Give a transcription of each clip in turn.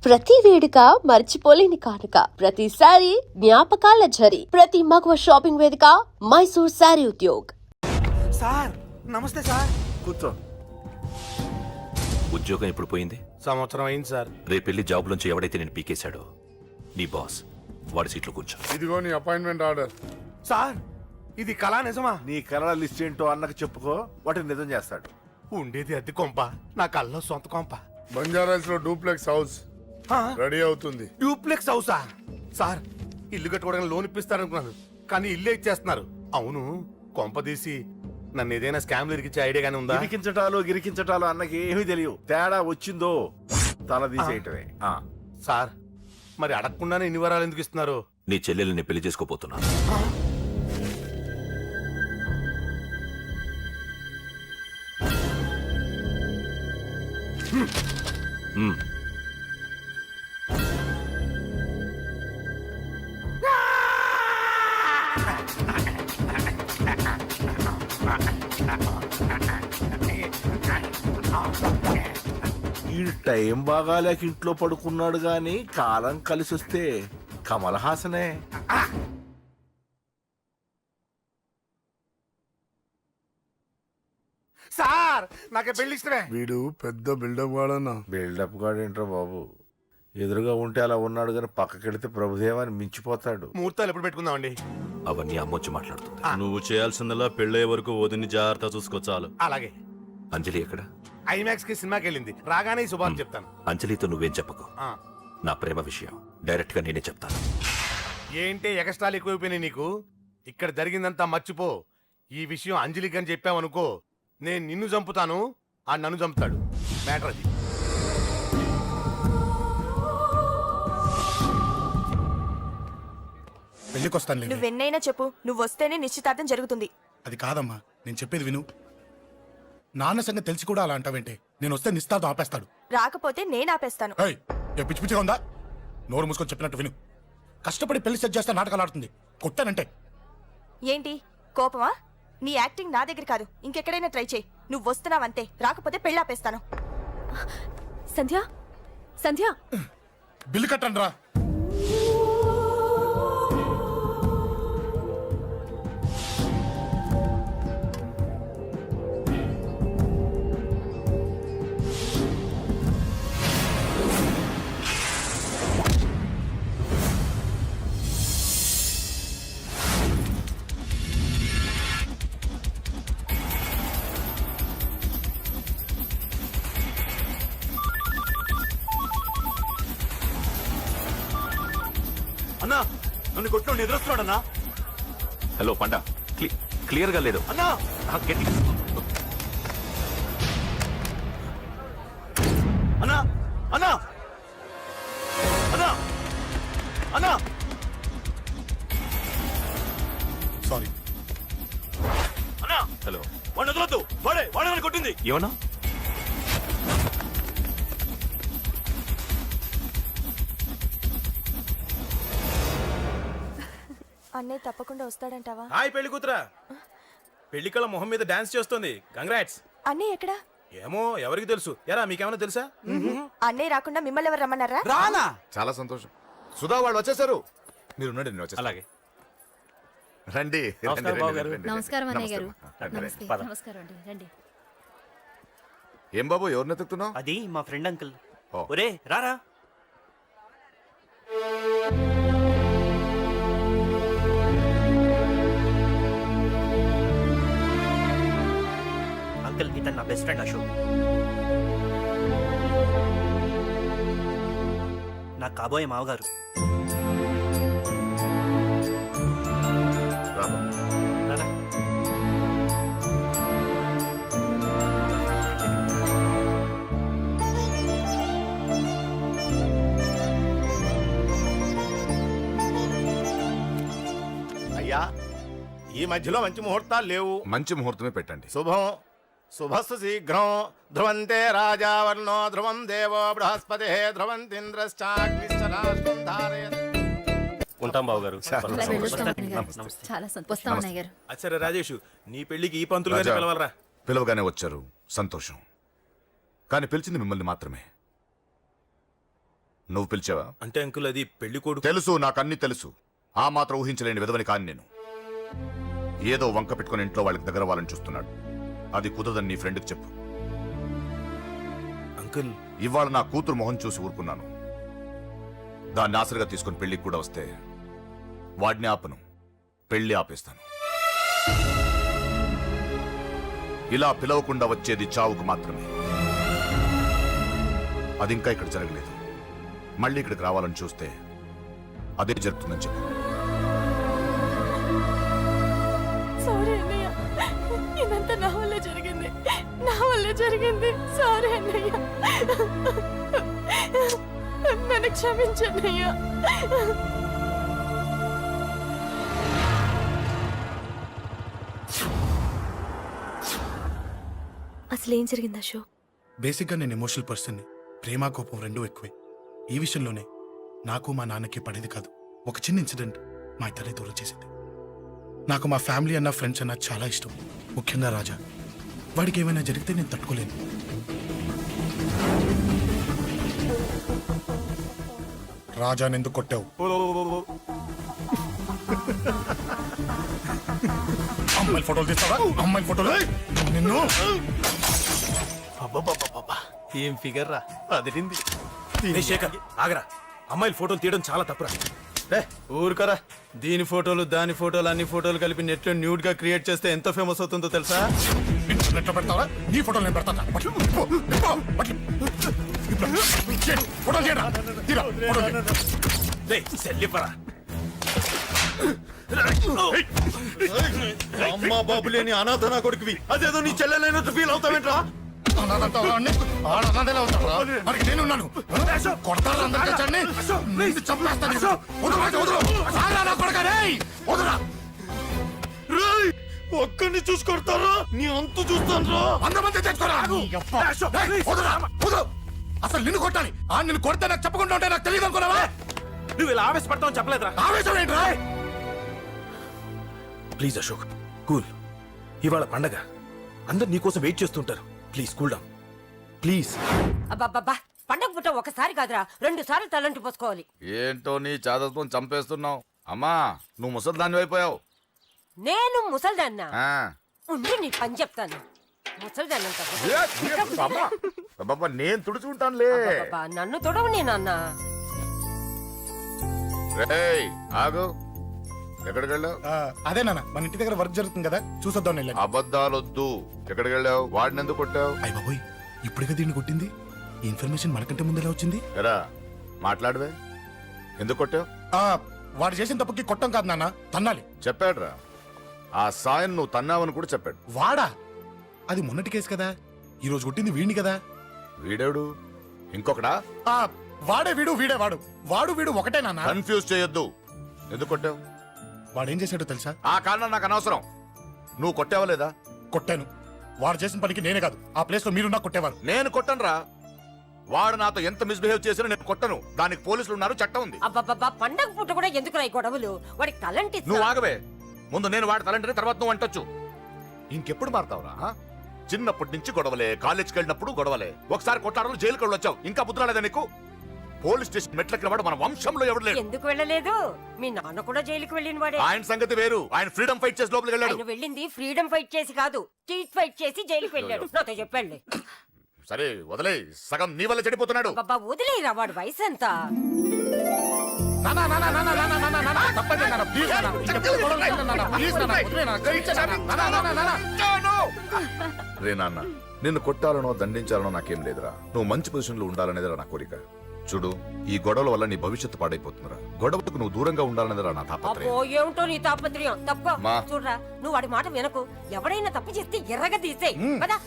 ప్రతి వేడుక మర్చిపోలేని కానుక, ప్రతిసారి జ్ఞాపకాల ఝరి, ప్రతి మగువ షాపింగ్ వేదిక మైసూర్ శారీ ఉద్యోగ్. సార్ నమస్తే సార్. కూర్చో. ఉద్యోగం ఎప్పుడు పోయింది? సంవత్సరం అయింది సార్. రేపెళ్ళి జాబ్ నుంచి ఎవడైతే నేను పీకేశాడో నీ బాస్ వాడి సీట్లో కూర్చో. ఇదిగో నీ అపాయింట్మెంట్ ఆర్డర్. సార్ ఇది కళా నిజమా? నీ కలల లిస్ట్ ఏంటో అన్నకు చెప్పుకో, వాటిని నిజం చేస్తాడు. ఉండేది అద్దె కొంప, నా కళ్ళలో సొంత కొంప. బంజారాస్ లో డూప్లెక్స్ హౌస్ రెడీ అవుతుంది. డూప్లెక్స్ హౌసా? సార్ ఇల్లు కట్టుకోవడానికి లోన్ ఇప్పిస్తారనుకున్నాను, కానీ ఇల్లే ఇచ్చేస్తున్నారు. అవును, కొంప తీసి నన్ను ఏదైనా స్కామ్ ఇరికించే ఐడియా గానీ ఉందా? గిరికించటాలు అన్నకి ఏమీ తెలియవు. తేడా వచ్చిందో తల తీసేయటమే. సార్ మరి అడగకుండానే ఇన్ని వరాలు ఎందుకు ఇస్తున్నారు? నీ చెల్లెల్ని పెళ్లి చేసుకోపోతున్నా. ఈ టైం బాగాలేక ఇంట్లో పడుకున్నాడు గాని కాలం కలిసి వస్తే కమల్ హాసనే. సార్ నాకే పెళ్లి ఇష్టమే. వీడు పెద్ద బిల్డప్ వాడన్నా. బిల్డప్ గాడేంట్రా బాబు, ఎదురుగా ఉంటే అలా ఉన్నాడు గాని పక్కకెడితే ప్రభుదేవాన్ని మించిపోతాడు. ముహూర్తాలు ఎప్పుడు పెట్టుకుందామండి? అవన్నీ అమ్మొచ్చి మాట్లాడుతుంది. నువ్వు చేయాల్సిందల్లా పెళ్ళయ్యే వరకు వదిని జాగ్రత్త చూసుకో చాలు. అలాగే. అంజలి ఎక్కడ? ఐమాక్స్ కి సినిమాకి వెళ్ళింది, రాగానే ఈ శుభాన్ని చెప్తాను. అంజలితో నువ్వేం చెప్పకు. నా ప్రేమ విషయం డైరెక్ట్ గా నేనే చెప్తాను. ఏంటి ఎగస్ట్రాలు ఎక్కువైపోయినాయి నీకు? ఇక్కడ జరిగిందంతా మర్చిపో. ఈ విషయం అంజలికి అని చెప్పావనుకో, నేను నిన్ను చంపుతాను, ఆ నన్ను చంపుతాడు. మ్యాటర్ అది. పెళ్లికొస్తాను. నువ్వెన్నైనా చెప్పు, నువ్వు వస్తేనే నిశ్చితార్థం జరుగుతుంది. అది కాదమ్మా, నేను చెప్పేది విను. నాన్న సంగతి తెలిసి కూడా అలా అంటావేంటి? నేను వస్తే నిస్తార్థం ఆపేస్తాడు. రాకపోతే నేను ఆపేస్తాను. ఏయ్, ఏ పిచ్చి పిచ్చిగా ఉందా? నోరు మూసుకొని చెప్పినట్టు విను. కష్టపడి పెళ్లి సెట్ చేస్తే నాటకాలు ఆడుతుంది. కొట్టానంటే ఏంటి కోపమా? నీ యాక్టింగ్ నా దగ్గర కాదు, ఇంకెక్కడైనా ట్రై చేయి. నువ్వు వస్తున్నావంతే, రాకపోతే పెళ్లి ఆపేస్తాను. సంధ్య, సంధ్య, బిల్లు కట్టండి రా. అన్నా నన్ను కొట్టుకోండి, ఎదురొస్తున్నాడు అన్నా. హలో పండా, క్లియర్ గా లేదు అన్నా. గట్టి. అన్నా అన్నా అన్నా అన్నా. సారీ. అన్నా హలో, వాడిని వదలొద్దు. వాడే కొట్టింది. ఏమన్నా? అన్నయ్య తప్పకుండా వస్తాడంటావా? హాయ్ పెళ్లి కూతురా. పెళ్లి కళ మొహం మీద డాన్స్ చేస్తుంది. కంగ్రాట్స్. అన్నయ్య ఎక్కడా? ఏమో ఎవరికి తెలుసు. ఎరా మీకేమైనా తెలుసా? అన్నయ్య రాకుండా మిమ్మల్ని ఎవరు రమ్మన్నారా? రానా? చాలా సంతోషం. సుధా వాళ్ళు వచ్చేసారు. మీరు ఉండండి, నేను వచ్చేస్తా. అలాగే. రండి. నమస్కారం బాబు గారు. నమస్కారం అన్నయ్య గారు. నమస్తే. నమస్కారం అండి, రండి. ఏం బాబు, ఎవరిని ఎత్తుకుతున్నావు? అది మా ఫ్రెండ్ అంకుల్. ఓ. ఒరే రారా. అంకుల్ ఇతను నా బెస్ట్ ఫ్రెండ్ అశోక్. నా కాబోయే మావగారు. రాము. రారా. అయ్యా, ఈ మధ్యలో మంచి ముహూర్తాలు లేవు. మంచి ముహూర్తమే పెట్టండి. శుభం శుభస్సు శీఘ్రం. ధ్రువంతే రాజావర్ణో ధ్రువం దేవో బృహస్పతి ధ్రువంతింద్రశ్చాగ్నిశ్చరాష్ట్రం ధారయత్. ఉంటాం బాబు గారు. అలా వెళ్ళొస్తాం అన్నయ్య గారు. నమస్తే. చాలా సంతోషం అన్నయ్య గారు. అచ్చరే రాజేష్, నీ పెళ్లికి ఈ పంతులు గారిని రాజా, పిలవాలరా. పిలవగానే వచ్చారు, సంతోషం. కానీ పిలిచింది మిమ్మల్ని మాత్రమే. నువ్వు పిలిచావా? అంటే అంకుల్ అది పెళ్లి కొడుకు. తెలుసు, నాకన్నీ తెలుసు. ఆ మాత్రం ఊహించలేని విధవని కాని నేను. ఏదో వంక పెట్టుకుని ఇంట్లో వాళ్ళకి దగ్గర వాళ్ళని చూస్తున్నాడు. అది కుదరదని నీ ఫ్రెండ్కి చెప్పు. అంకుల్ ఇవాళ నా కూతురు మొహం చూసి ఊరుకున్నాను. దాన్ని ఆసరిగా తీసుకుని పెళ్లికి కూడా వస్తే వాడిని ఆపను, పెళ్లి ఆపేస్తాను. ఇలా పిలవకుండా వచ్చేది చావుకు మాత్రమే. అది ఇంకా ఇక్కడ జరగలేదు. మళ్ళీ ఇక్కడికి రావాలని చూస్తే అదే జరుగుతుందని చెప్పు. సారీ అన్నయ్య, ఇదంతా నా వల్లే జరిగింది, నా వల్లే జరిగింది. సారీ అన్నయ్య, నన్ను క్షమించన్నయ్య. అసలు ఏం జరిగింది అశోక్? బేసిక్గా నేను ఎమోషనల్ పర్సన్ని. ప్రేమ కోపం రెండూ ఎక్కువే. ఈ విషయంలోనే నాకు మా నాన్నకి పడేది కాదు. ఒక చిన్న ఇన్సిడెంట్ మా ఇద్దరిని దూరం చేసింది. నాకు మా ఫ్యామిలీ అన్న ఫ్రెండ్స్ అన్న చాలా ఇష్టం, ముఖ్యంగా రాజా. వాడికి ఏమైనా జరిగితే నేను తట్టుకోలేను. రాజాని ఎందుకు కొట్టావు? అమ్మాయిల ఫోటోలు తీస్తావా? అమ్మాయిల ఫోటోలు నిన్ను ఏం ఫిగర్ రా, అదిరింది. ఏ శేఖర్ ఆగరా, అమ్మాయిల ఫోటోలు తీయడం చాలా తప్పురా. రే ఊరుకరా, దీని ఫోటోలు దాని ఫోటోలు అన్ని ఫోటోలు కలిపి నెట్ లో న్యూడ్ గా క్రియేట్ చేస్తే ఎంత ఫేమస్ అవుతుందో తెలుసా? ఇంటర్నెట్ లో పెడతావా? నీ ఫోటోలు నేను పెడతాను. ఫోటోలు చేయరా? తీరా, ఫోటోలు చేయి. రే సెల్లిపరా. అమ్మా బాబు లేని అనాథ నా కొడుకువి, అదేదో నీ చెల్లెలైనట్టు ఫీల్ అవుతావేంట్రా? మనకి నేనున్నాను. కొడతారు అందరికీ చండి. నిన్ను చంపేస్తాను. ఒక్కడిని చూసి కొడతారా? నీ అంతు చూస్తాను. అందమంది తెచ్చుకోరా. అసలు నిన్ను కొట్టాలి. నిన్ను కొడితే నాకు చెప్పకుండా ఉంటే నాకు తెలియదు అనుకున్నావా? నువ్వు ఇలా ఆవేశపడతావు చెప్పలేదురా. ఆవేశం ఏంట్రా? Please Ashok, cool. ఇవాళ పండగ, అందరు నీకోసం వెయిట్ చేస్తుంటారు. Please cool down, please. అబ్బబ్బబ్బా, పండగ పుట్ట ఒకసారి కాదురా, 2 సార్లు తలంటి పోసుకోవాలి. ఏంటో నీ చాదత్వం చంపేస్తున్నావు. అమ్మా, నువ్వు ముసలిదాన్ని అయిపోయావు. నేను ముసల్దాన్న ఉండి నీ పని చెప్తాను. ముసల్దాన్నంత నేను తుడుచుకుంటానులే. నన్ను తొడవు నీ నాన్న. రేయ్ ఆగు, ఎక్కడికి వెళ్ళావు? అదే నాన్న, మన ఇంటి దగ్గర వర్క్ జరుగుతుంది కదా, చూసొద్దాం వెళ్ళాను. అబద్ధాలొద్దు. ఎక్కడికి వెళ్ళావు? వాడిని ఎందుకు కొట్టావు? అయ్య బాబోయ్, ఇప్పుడుగా దీన్ని కొట్టింది. ఈ ఇన్ఫర్మేషన్ మనకంటే ముందు ఎలా వచ్చింది? ఎరా మాట్లాడవే, ఎందుకు కొట్టావు? వాడు చేసిన తప్పుకి కొట్టం కాదు నాన్న, తన్నాలి. చెప్పాడురా, ఆ సాయం నువ్వు తన్నావని కూడా చెప్పాడు. వాడా? అది మొన్నటి కేసు కదా, ఈ రోజు కొట్టింది వీడిని కదా. వీడేడు ఇంకొకడా? వాడే వీడు, వీడే వాడు. వాడు వీడు ఒకటే నాన్న. కన్ఫ్యూజ్ చేయొద్దు. ఎందుకు కొట్టావు? వాడేం చేశాడో తెలుసా? ఆ కారణం నాకు అనవసరం. నువ్వు కొట్టావా లేదా? కొట్టాను. వాడు చేసిన పనికి నేనే కాదు, ఆ ప్లేస్ లో మీరు నాకు కొట్టేవారు. నేను కొట్టనురా. వాడు నాతో ఎంత మిస్బిహేవ్ చేసినా నేను కొట్టను. దానికి పోలీసులు ఉన్నారు, చట్టం ఉంది. అబ్బబ్బబ్బా, పండగ పుట్ట కూడా ఎందుకు రాయి గొడవలు? వాడికి తలంటి నువ్వు ఆగవే. ముందు నేను వాడి తలంటే తర్వాత నువ్వు అంటొచ్చు. ఇంకెప్పుడు మారుతావురా? చిన్నప్పటి నుంచి గొడవలే, కాలేజ్కి వెళ్ళినప్పుడు గొడవలే. ఒకసారి కొట్టాడలు జైలుకి వచ్చావు, ఇంకా బుద్ధి రాలేదా నీకు? పోలీస్ స్టేషన్ మెట్లకి వాడు మన వంశంలో ఎవరు లేడు. ఎందుకు వెళ్ళలేదు? మీ నాన్న కూడా జైలుకి వెళ్ళిన వాడే. ఆయన సంగతి వేరు. ఆయన ఫ్రీడమ్ ఫైట్ చేసి లోపలికి వెళ్ళాడు. ఆయన వెళ్ళింది ఫ్రీడమ్ ఫైట్ చేసి కాదు, స్ట్రీట్ ఫైట్ చేసి జైలుకి వెళ్ళాడు. నాతో చెప్పండి. సరే వదిలే, సగం నీ వల్ల చెడిపోతున్నాడు. బాబా వదిలేరా, వాడు వయసు ఎంత? రే నాన్న, నిన్ను కొట్టాలనో దండించాలనో నాకేం లేదురా. నువ్వు మంచి పొజిషన్ లో ఉండాలనేదిరా నా కోరిక. చూడు, ఈ గొడవల వల్ల నీ భవిష్యత్తు పాడైపోతుందిరా. గొడవకు నువ్వు దూరంగా ఉండాలనేదిరా నా తాపత్రయం. అబ్బో, ఏమిటో నీ తాపత్రయం. తప్పుకో. మా. చూడరా, నువ్వు వాడి మాట వినకు. ఎవడైనా తప్పు చేస్తే ఎర్రగా తీసేయ్. పదా.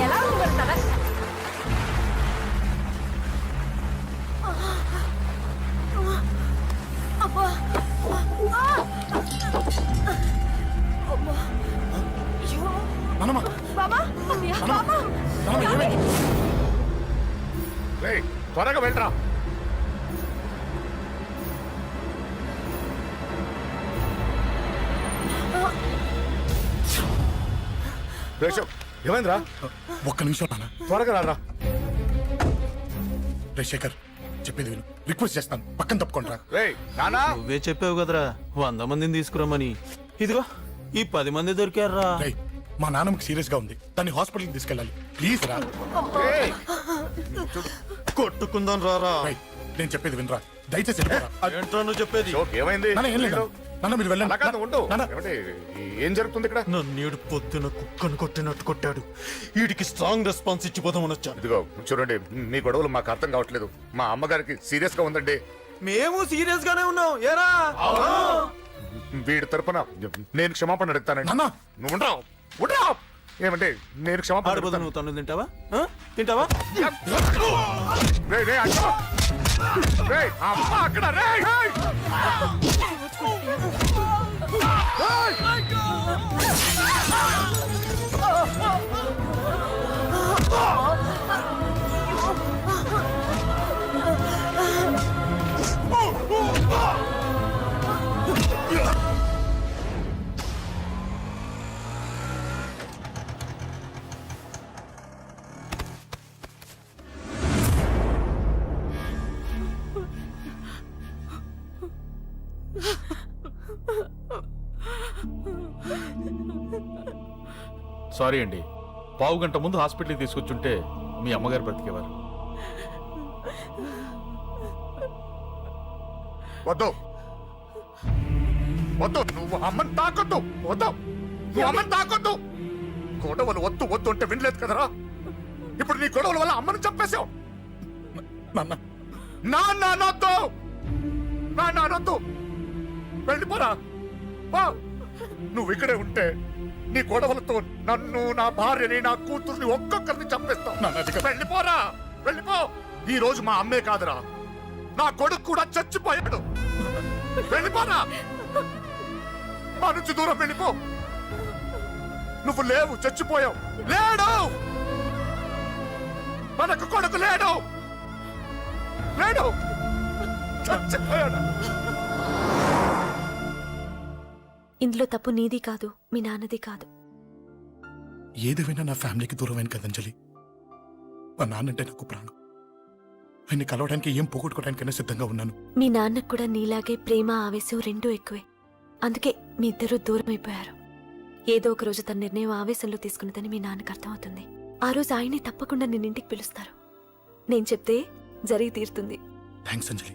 ఎలా ఉండగలుగుతారా? అబ్బా, మనమా? బాబా రేయ్, త్వరగా వెళ్ళరా. రేషు, ఏమైందిరా? ఒక్క నిమిషం నాన్న. త్వరగా రారా. రే శేఖర్, చెప్పేది విను. రిక్వెస్ట్ చేస్తాను, పక్కన తప్పుకోండిరా. రేయ్ నానా, నువ్వే చెప్పావు కదరా 100 మందిని తీసుకురమ్మని. ఇదిగో ఈ 10 మంది దొరికారా. రేయ్, మా నాన్నకి సీరియస్ గా ఉంది, దాన్ని హాస్పిటల్కి తీసుకెళ్ళాలి. ప్లీజ్ రా. రేయ్, కొట్టుకుందాం రారా. రేయ్, నేను చెప్పేది వినరా, దయచేసి వెళ్ళిపోరా. ఏంట్రా నువ్వు చెప్పేది? అశోక్, ఏమైంది? నాన్న, ఏం లేదు నాన్న, మీరు వెళ్ళండి. అలా కాదు, ఉండు. నాన్న. ఏమండి, ఏం జరుగుతుంది ఇక్కడ? నన్నేడు పొద్దున కుక్కను కొట్టినట్టు కొట్టాడు. వీడికి స్ట్రాంగ్ రెస్పాన్స్ ఇచ్చిపోదామని వచ్చాను. ఇదిగో చూడండి, మీ గొడవలు మాకు అర్థం కావట్లేదు. మా అమ్మగారికి సీరియస్ గా ఉందండి. మేము సీరియస్ గానే ఉన్నాం. ఏరా వీడి తరపున నేను క్షమాపణ అడుగుతానండి. నాన్న. నువ్వు ఉండరావు, ఉండరావు. ఏమంటే నేను క్షమాపణ ఆడిపోతా అడుగుతాను. నువ్వు తను తింటావా? ఆ? తింటావా? రేయ్, రేయ్, అక్కడ. రేయ్, అమ్మ అక్కడ. రేయ్, రేయ్. సారీ అండి, పావు గంట ముందు హాస్పిటల్కి తీసుకొచ్చుంటే మీ అమ్మగారు బ్రతికేవారు. వద్దు, వద్దు, నువ్వు అమ్మని తాకొద్దు. వద్దు, నువ్వు అమ్మని తాకొద్దు. గొడవలు వద్దు వద్దు అంటే వినలేదు కదరా. ఇప్పుడు నీ గొడవల వల్ల అమ్మని చంపేశావు. నాన్న, నాన్న అనొద్దు, నాన్న అనొద్దు. వెళ్ళిపోరా. పో. నువ్వు ఇక్కడే ఉంటే నీ గొడవలతో నన్ను, నా భార్యని, నా కూతుర్ని ఒక్కొక్కరిని చంపేస్తావు. నాన్న, అది కాదు. వెళ్ళిపోరా, వెళ్ళిపో. ఈ రోజు మా అమ్మే కాదురా, నా కొడుకు కూడా చచ్చిపోయాడు. వెళ్ళిపోరా, మా నుంచి దూరం వెళ్ళిపో. నువ్వు లేవు, చచ్చిపోయావు. లేడు, మనకు కొడుకు లేడు, లేడు, చచ్చిపోయాడు. ఇందులో తప్పు నీది కాదు, మీ నాన్నది కాదు. ఏదేమైనా నా ఫ్యామిలీకి దూరమైన కదా అంజలి. మా నాన్నంటే నాకు ప్రాణం. ఆయన్ని కలవడానికి ఏం పోగొట్టుకోవడానికైనా సిద్ధంగా ఉన్నాను. మీ నాన్నకు కూడా నీలాగే ప్రేమ, ఆవేశం రెండూ ఎక్కువే. అందుకే మీ ఇద్దరూ దూరం అయిపోయారు. ఏదో ఒక రోజు తన నిర్ణయం ఆవేశంలో తీసుకున్నదని మీ నాన్నకు అర్థమవుతుంది. ఆ రోజు ఆయనే తప్పకుండా నిన్నింటికి పిలుస్తారు. నేను చెప్తే జరిగి తీరుతుంది. థ్యాంక్స్ అంజలి.